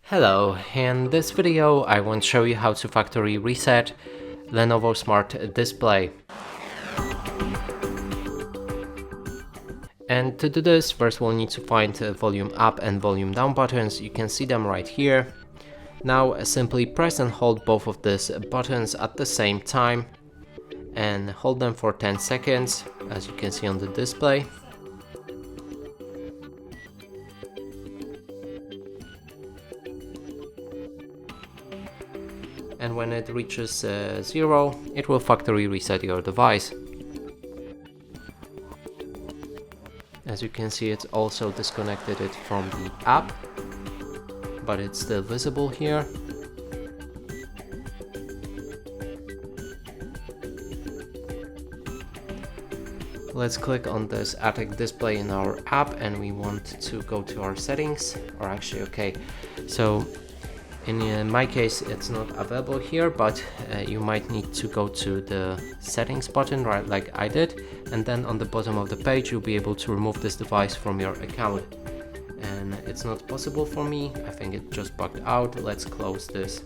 Hello, in this video I want to show you how to factory reset Lenovo Smart Display. And to do this, first we'll need to find volume up and volume down buttons. You can see them right here. Now simply press and hold both of these buttons at the same time and hold them for 10 seconds, as you can see on the display. And when it reaches 0, it will factory reset your device. As you can see, it's also disconnected it from the app, but it's still visible here. Let's click on this Attic display in our app and we want to go to our settings, or actually, okay, so in my case it's not available here, but you might need to go to the settings button, right, like I did, and then on the bottom of the page you'll be able to remove this device from your account. And it's not possible for me, I think it just bugged out. Let's close this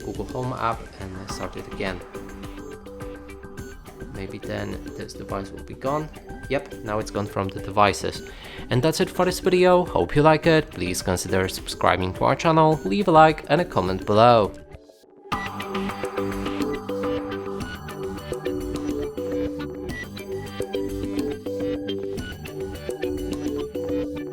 Google Home app and start it again. Maybe then this device will be gone. Yep, now it's gone from the devices. And that's it for this video. Hope you like it. Please consider subscribing to our channel, leave a like and a comment below.